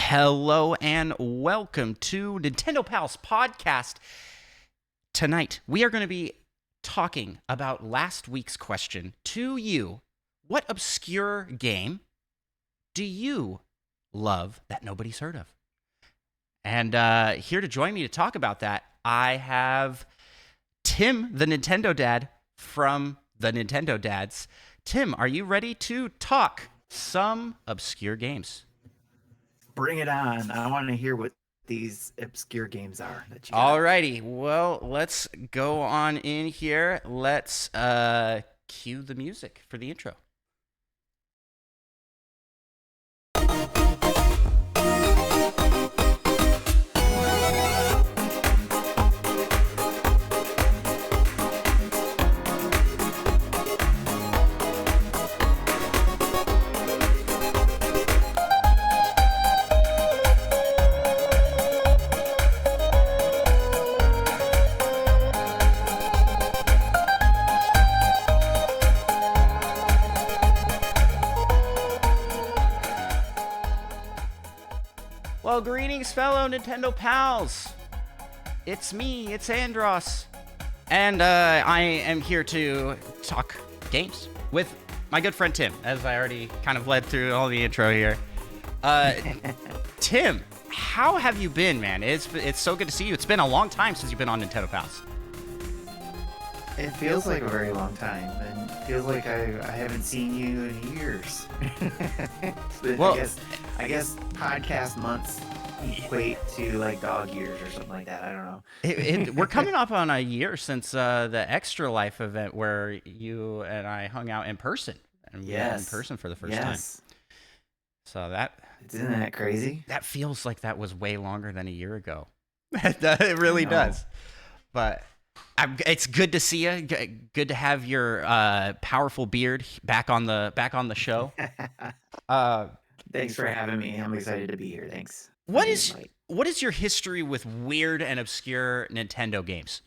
Hello and welcome to Nintendo Pals Podcast. Tonight, we are going to be talking about last week's question to you. What obscure game do you love that nobody's heard of? And here to join me to talk about that, I have Tim, the Nintendo Dad from the Nintendo Dads. Tim, are you ready to talk some obscure games? Bring it on. I want to hear what these obscure games are that you got. Alrighty, well, let's go on in here. Let's cue the music for the intro. Well, greetings, fellow Nintendo pals. It's me, it's Andros. And I am here to talk games with my good friend Tim, as I already kind of led through all the intro here. Tim, how have you been, man? It's so good to see you. It's been a long time since you've been on Nintendo Pals. It feels like a very long time, and it feels like I haven't seen you in years. Well, I guess podcast months equate to like dog years or something like that. I don't know. We're coming up on a year since the Extra Life event where you and I hung out in person. And we met in person for the first time. So isn't that crazy? That feels like that was way longer than a year ago. It really does. But it's good to see you. Good to have your powerful beard back on the show. Thanks for having me. I'm excited to be here. Thanks. What is your history with weird and obscure Nintendo games?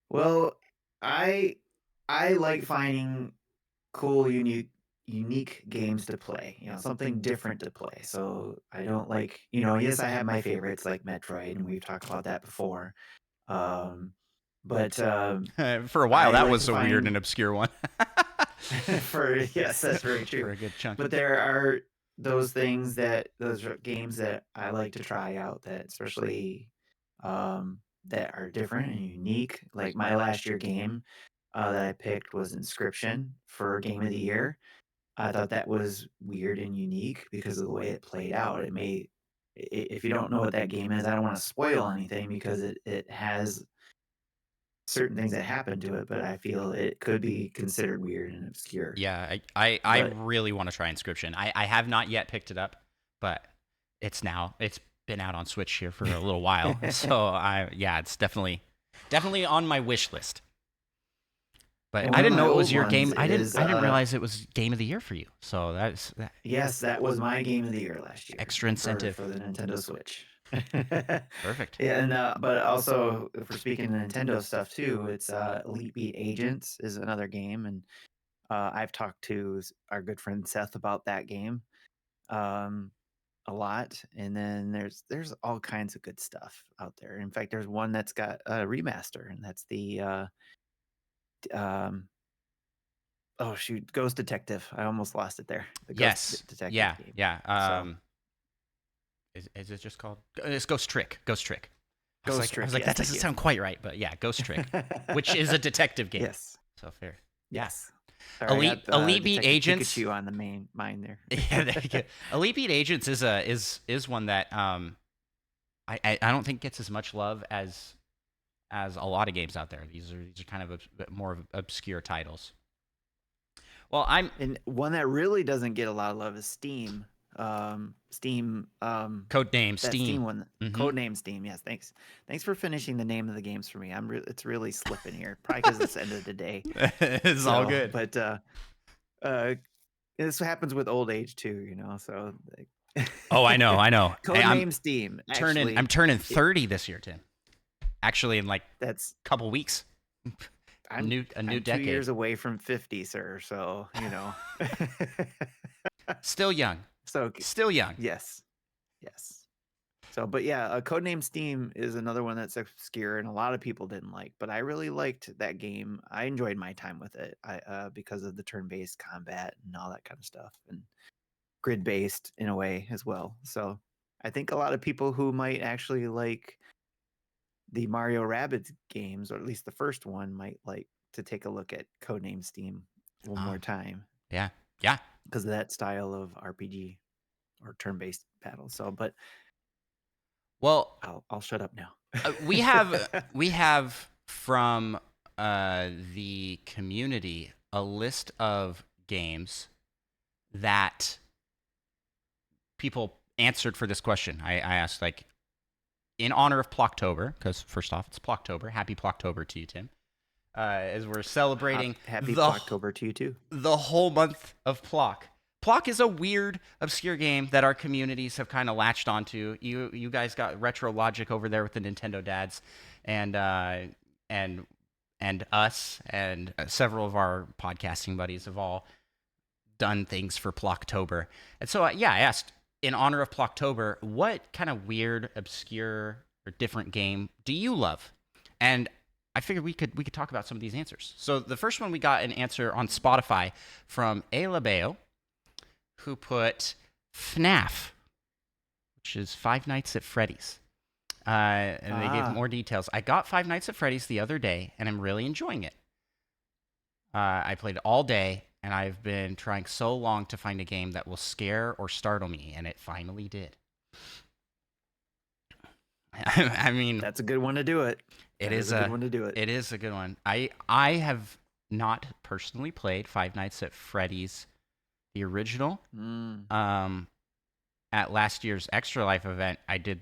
Well, I like finding cool, unique games to play. Something different to play. So I don't like, yes, I have my favorites like Metroid, and we've talked about that before. But for a while, that was a weird and obscure one. Yes, that's very true. For a good chunk. But there are those games that I like to try out that especially that are different and unique. Like my last year game that I picked was Inscription for Game of the Year. I thought that was weird and unique because of the way it played out. If you don't know what that game is, I don't want to spoil anything because it has certain things that happen to it, but I feel it could be considered weird and obscure. Yeah, I really want to try Inscription. I have not yet picked it up, but it's been out on Switch here for a little while. So it's definitely on my wish list. But I didn't know it was your game. I didn't realize it was Game of the Year for you. So yes, that was my Game of the Year last year. Extra incentive for the Nintendo Switch. Perfect. Yeah, and but also if we're speaking of Nintendo stuff too, it's Elite Beat Agents is another game, and I've talked to our good friend Seth about that game a lot. And then there's all kinds of good stuff out there. In fact, there's one that's got a remaster, and that's the oh shoot, Ghost Detective. I almost lost it there. The Ghost Detective game. Yeah. Is it just called? It's Ghost Trick. I was like, that doesn't sound quite right, but yeah, Ghost Trick, which is a detective game. Yes. So fair. Yes. Sorry, Elite Beat Agents. Pikachu on the main mind there. Yeah, there you go. Elite Beat Agents is one that I don't think gets as much love as a lot of games out there. These are kind of a bit more obscure titles. Well, and one that really doesn't get a lot of love is Steam. Codename Steam one. Mm-hmm. Codename Steam. Yes, thanks for finishing the name of the games for me. It's really slipping here, probably because it's the end of the day. It's all good, but this happens with old age too, so oh, I know Codename Steam. I'm turning 30 this year, Tim. Actually, in that's a couple weeks. I'm a new decade. 2 years away from 50, sir. So Still young. So Still young. yes. So, but yeah, Codename Steam is another one that's obscure and a lot of people didn't like, but I really liked that game. I enjoyed my time with it. Because of the turn-based combat and all that kind of stuff, and grid-based in a way as well. So I think a lot of people who might actually like the Mario Rabbids games, or at least the first one, might like to take a look at Codename Steam one more time Yeah. because of that style of RPG or turn-based battle. So, but Well, I'll shut up now. we have from the community a list of games that people answered for this question. I asked, like, in honor of Plocktober, because first off, it's Plocktober. Happy Plocktober to you, Tim. As we're celebrating Happy Plocktober to you too. The whole month of Plock. Plock is a weird, obscure game that our communities have kind of latched onto. You guys got Retro Logic over there with the Nintendo dads, and us and several of our podcasting buddies have all done things for Plocktober. And so, I asked, in honor of Plocktober, what kind of weird, obscure, or different game do you love? And I figured we could talk about some of these answers. So the first one, we got an answer on Spotify from Alabeo, who put FNAF, which is Five Nights at Freddy's. And they gave more details. I got Five Nights at Freddy's the other day, and I'm really enjoying it. I played all day, and I've been trying so long to find a game that will scare or startle me, and it finally did. I mean, that's a good one to do it. It is a good one to do it. It is a good one. I have not personally played Five Nights at Freddy's, the original. At last year's Extra Life event, I did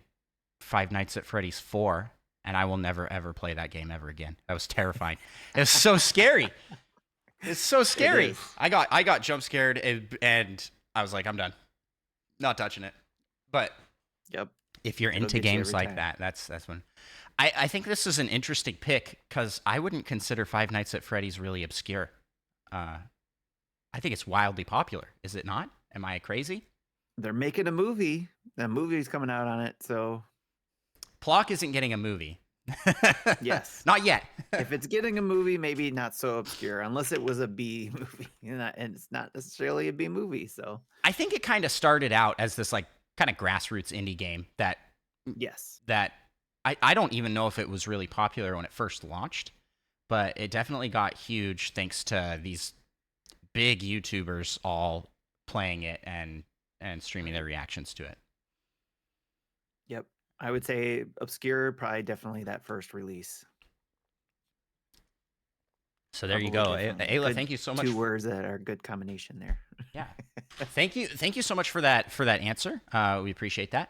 Five Nights at Freddy's 4, and I will never, ever play that game ever again. That was terrifying. It was so scary. It's so scary. I got jump scared, and I was like, I'm done. Not touching it. But if you're into games like that, that's when. I think this is an interesting pick because I wouldn't consider Five Nights at Freddy's really obscure. I think it's wildly popular. Is it not? Am I crazy? They're making a movie. The movie's coming out on it, so Plock isn't getting a movie. Yes. Not yet. If it's getting a movie, maybe not so obscure, unless it was a B movie, and it's not necessarily a B movie. So I think it kind of started out as this like kind of grassroots indie game that I don't even know if it was really popular when it first launched, but it definitely got huge thanks to these big YouTubers all playing it and streaming their reactions to it. Yep. I would say obscure, probably definitely that first release. So there you go. Ayla, thank you so much. 2 words that are a good combination there. Yeah. Thank you so much for that answer. We appreciate that.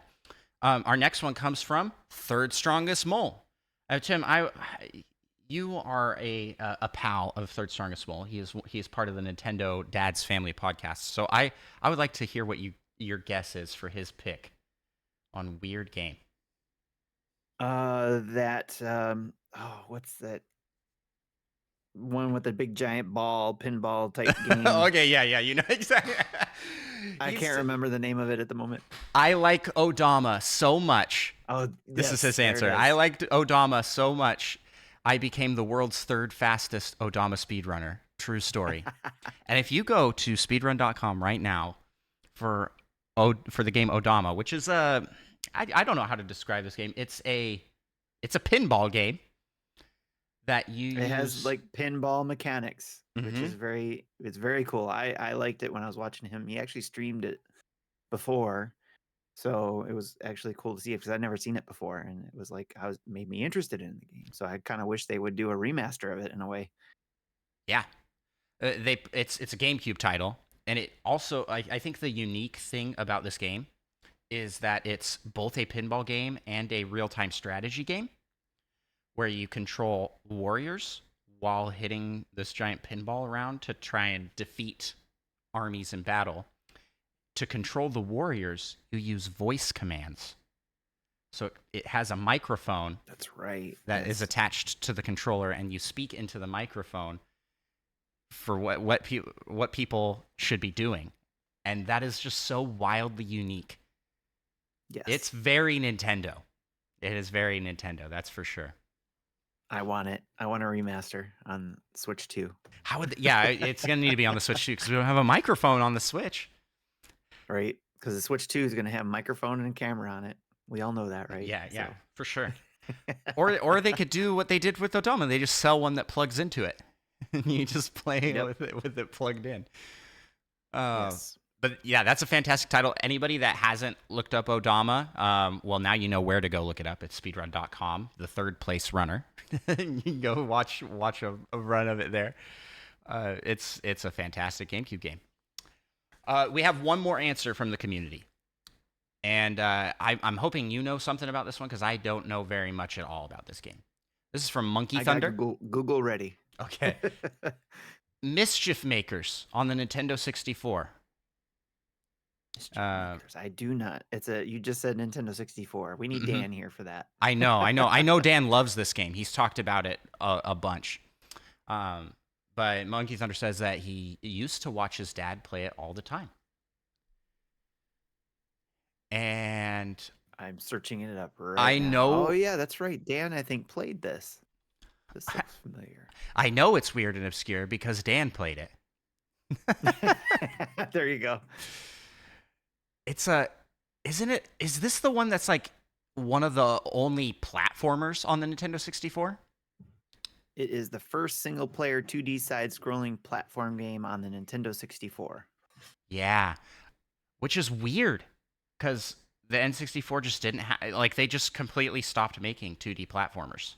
Our next one comes from Third Strongest Mole. Tim, you are a pal of Third Strongest Mole. He is part of the Nintendo Dad's Family podcast. So I would like to hear what your guess is for his pick on weird game. What's that one with the big giant ball, pinball type game? Okay, yeah, you know exactly. I can't remember the name of it at the moment. I like Odama so much. Oh, this is his answer. I liked Odama so much, I became the world's 3rd fastest Odama speedrunner. True story. And if you go to speedrun.com right now for the game Odama, which is I don't know how to describe this game. It's a pinball game that it has like pinball mechanics, which is very cool. I liked it when I was watching him. He actually streamed it before, so it was actually cool to see it because I'd never seen it before, and it was like made me interested in the game. So I kind of wish they would do a remaster of it in a way. Yeah, it's a GameCube title, and it also I think the unique thing about this game is that it's both a pinball game and a real-time strategy game where you control warriors while hitting this giant pinball around to try and defeat armies in battle. To control the warriors, you use voice commands. So it has a microphone. That's right. That is attached to the controller, and you speak into the microphone for what people should be doing. And that is just so wildly unique. Yes. It's very Nintendo. It is very Nintendo, that's for sure. I want it. I want a remaster on Switch 2. How would yeah, it's going to need to be on the Switch too because we don't have a microphone on the Switch. Right? Because the Switch 2 is going to have a microphone and a camera on it. We all know that, right? Yeah, for sure. Or they could do what they did with Odama. They just sell one that plugs into it. And you just play with it plugged in. Yes. But yeah, that's a fantastic title. Anybody that hasn't looked up Odama, well, now you know where to go look it up. It's speedrun.com, the third place runner. You can go watch a run of it there. It's a fantastic GameCube game. We have one more answer from the community. And I'm hoping you know something about this one because I don't know very much at all about this game. This is from Monkey Thunder. Google ready. Okay. Mischief Makers on the Nintendo 64. I do not. You just said Nintendo 64. We need Dan here for that. I know Dan loves this game. He's talked about it a bunch. But Monkey Thunder says that he used to watch his dad play it all the time. And I'm searching it up right now. know. Oh yeah, that's right. Dan, I think, played this. This looks familiar. I know it's weird and obscure because Dan played it. There you go. Is this the one that's like one of the only platformers on the Nintendo 64? It is the first single-player 2D side-scrolling platform game on the Nintendo 64. Yeah, which is weird because the N64 just didn't have, like, they just completely stopped making 2D platformers.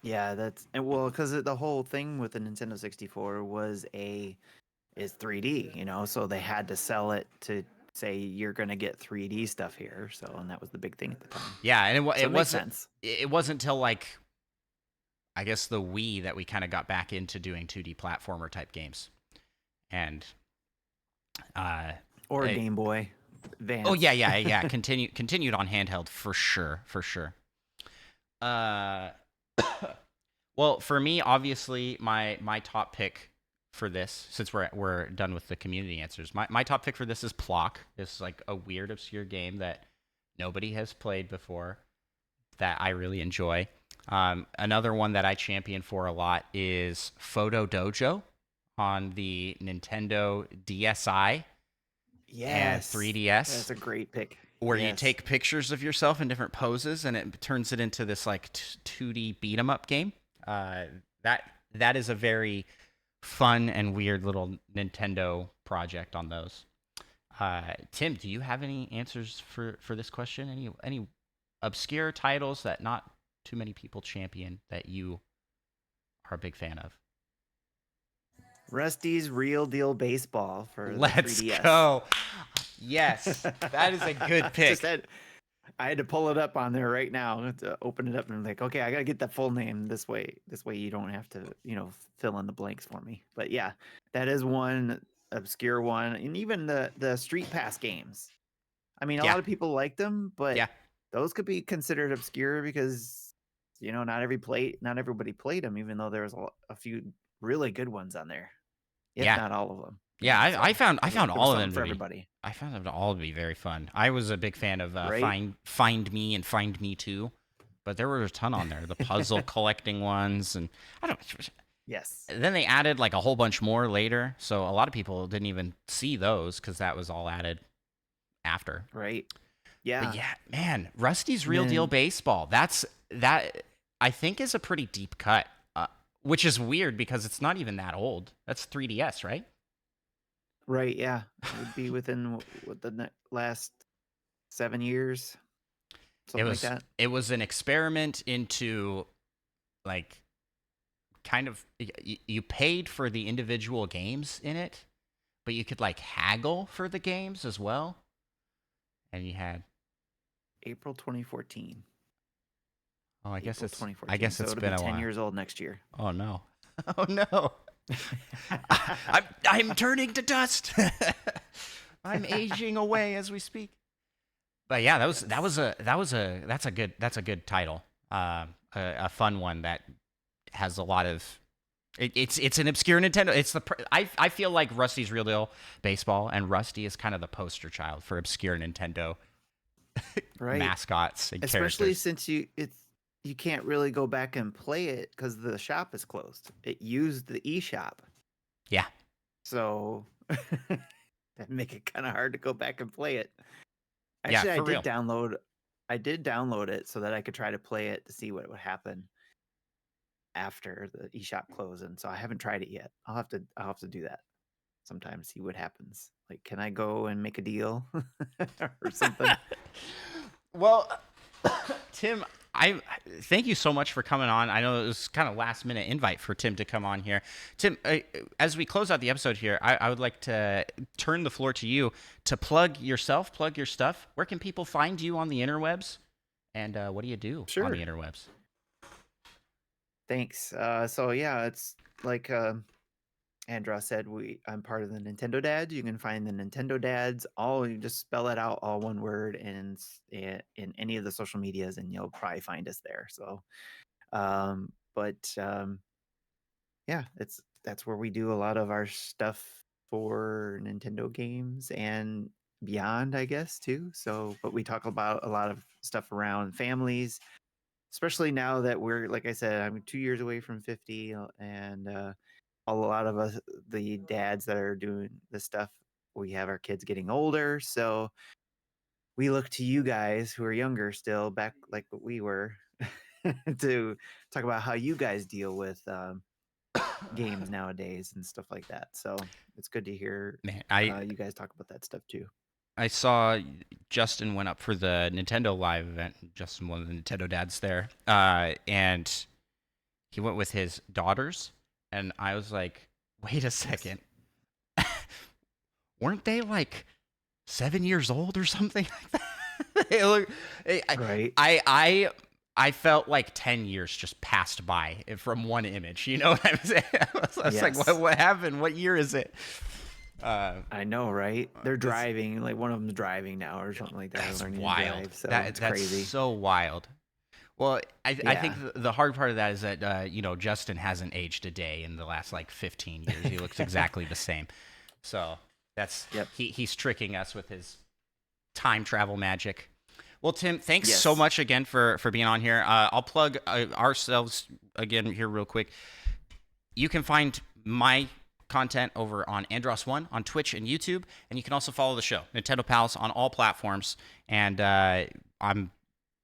Yeah, because the whole thing with the Nintendo 64 is 3D, so they had to sell it to say you're going to get 3D stuff here. So, and that was the big thing at the time. Yeah, and it makes sense. It wasn't until like, I guess the Wii that we kind of got back into doing 2D platformer type games, and Game Boy Advance. Oh yeah. Continued on handheld for sure. Well, for me, obviously, my top pick for this, since we're done with the community answers, my top pick for this is Plock. It's like a weird, obscure game that nobody has played before that I really enjoy. Another one that I champion for a lot is Photo Dojo on the Nintendo DSi and 3DS. That's a great pick. Where you take pictures of yourself in different poses, and it turns it into this like 2D beat 'em up game. That is a very fun and weird little Nintendo project on those. Tim, do you have any answers for this question? Any obscure titles that not too many people champion that you are a big fan of? Rusty's Real Deal Baseball for Let's the 3DS. Go. Yes, that is a good pick. I had to pull it up on there right now to open it up, and I'm like, okay, I gotta get the full name this way. This way you don't have to, fill in the blanks for me. But yeah, that is one obscure one, and even the Street Pass games. I mean, a lot of people like them, but those could be considered obscure because not everybody played them, even though there was a few really good ones on there. Not all of them. Yeah, I found all of them for everybody. I found them to all be very fun. I was a big fan of Find Me and Find Me Too, but there were a ton on there. The puzzle collecting ones, and I don't. Yes. Then they added like a whole bunch more later, so a lot of people didn't even see those because that was all added after. Right. Yeah. But yeah, man, Rusty's Real Deal Baseball. That I think is a pretty deep cut, which is weird because it's not even that old. That's 3DS, right? Right, yeah. It would be within the last 7 years. Something like that. It was an experiment into, like, kind of, you paid for the individual games in it, but you could, like, haggle for the games as well. And you had April 2014. Oh, I guess it's 2014. I guess it's been a 10 while. years old next year. Oh no. Oh no. I'm turning to dust. I'm aging away as we speak. But yeah, that's a good title. A fun one that has a lot of It's an obscure Nintendo. I feel like Rusty's Real Deal Baseball, and Rusty is kind of the poster child for obscure Nintendo Right. mascots and Especially characters. since you can't really go back and play it because the shop is closed. It used the eShop, Yeah, so that make it kind of hard to go back and play it. yeah, Actually, for real. I did download it so that I could try to play it to see what would happen after the eShop closing. So I haven't tried it yet. I'll have to do that sometime, see what happens. Like, can I go and make a deal or something? Well, Tim, I thank you so much for coming on. I know it was kind of last minute invite for Tim to come on here. Tim, as we close out the episode here, I would like to turn the floor to you to plug yourself, plug your stuff. Where can people find you on the interwebs? And what do you do on Sure. the interwebs? Thanks. So yeah, it's like Andra said, I'm part of the Nintendo Dads. You can find the Nintendo Dads. All you just spell it out, all one word, and in any of the social medias, and you'll probably find us there. So, but yeah, that's where we do a lot of our stuff for Nintendo games and beyond, I guess too. So, but we talk about a lot of stuff around families, especially now that we're, like I said, I'm 2 years away from 50, and a lot of us, the dads that are doing this stuff, we have our kids getting older, so we look to you guys who are younger still, back like what we were, to talk about how you guys deal with games nowadays and stuff like that. So it's good to hear Man, you guys talk about that stuff too. I saw Justin went up for the Nintendo Live event. Justin, one of the Nintendo dads there, and he went with his daughters, and I was like, "Wait a second, weren't they like 7 years old or something like that?" They look- Right. I felt like 10 years just passed by from one image. You know what I'm saying? I was like, Yes. what happened? What year is it? I know, right? They're It's driving, like one of them's driving now or something like that, That's learning to wild. drive. So it's That's crazy. so wild. Well, I think Yeah. the hard part of that is that Justin hasn't aged a day in the last like 15 years. He looks exactly the same. So that's Yep. he's tricking us with his time travel magic. Well, Tim, thanks so Yes. much again for being on here. I'll plug ourselves again here real quick. You can find my content over on Andros1 on Twitch and YouTube, and you can also follow the show, Nintendo Pals, on all platforms. And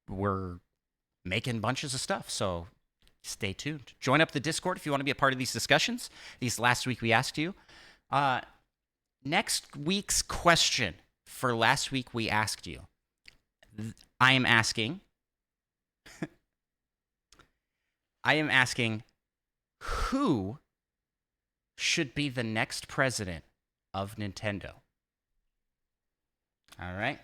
we're making bunches of stuff, so stay tuned. Join up the Discord if you want to be a part of these discussions. These last week we asked you. Next week's question for last week we asked you. I am asking. Who should be the next president of Nintendo? All right.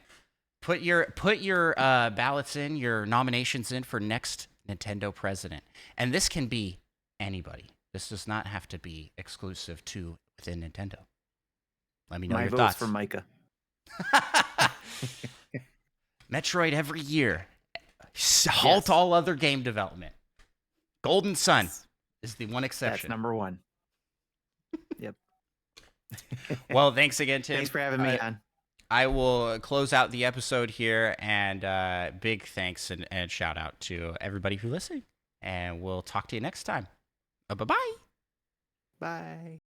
Put your ballots in, your nominations in for next Nintendo president. And this can be anybody. This does not have to be exclusive to within Nintendo. Let me know My your vote's thoughts. for Micah. Metroid every year. Halt all other game development. Golden Sun is the one exception. That's number one. Yep. Well, thanks again, Tim. Thanks for having me on. I will close out the episode here, and big thanks and shout out to everybody who's listening. And we'll talk to you next time. Bye-bye. Bye.